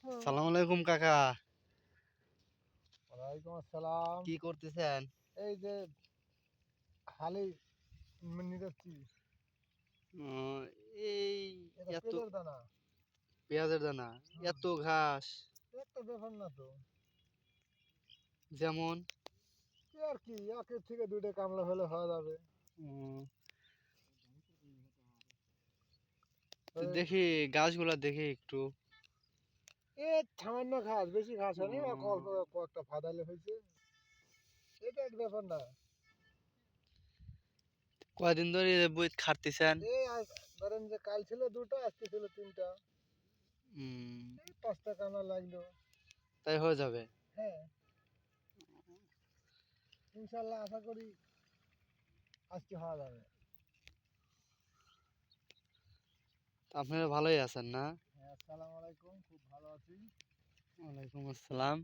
সালাম আলাইকুম কাকা। ওয়ালাইকুম আসসালাম। কি করতেছেন? এই যে হালি নিতেছি। উম, এই এটা এত পেঁয়াজের দানা। পেঁয়াজের দানা, হুম, এত ঘাস একটা ব্যাপার না তো। যেমন কি আর কি, একের থেকে দুইটা কামলা হলে হয়ে যাবে। উম, তো এই দেখি গাছগুলা দেখি একটু। এ সামান্য ঘাস, বেশি ঘাস হয়নি, উম, অল্প কয়েকটা ফাদাইলে হয়েছে। এটা এক ব্যাপার না। কয়দিন ধরে বই খাটতেছেন? এই ধরেন যে কাল ছিল দুটো, আজকে ছিল তিনটা। উম, এই 5টা কামলা লাগলো। তাই হয়ে যাবে। হ্যাঁ, ইনশাল্লাহ আশা করি আজকে হওয়া যাবে। আপনারা ভালোই আছেন না? হ্যাঁ, আসসালামু আলাইকুম, খুব ভালো আছি। ওয়ালাইকুম আসসালাম।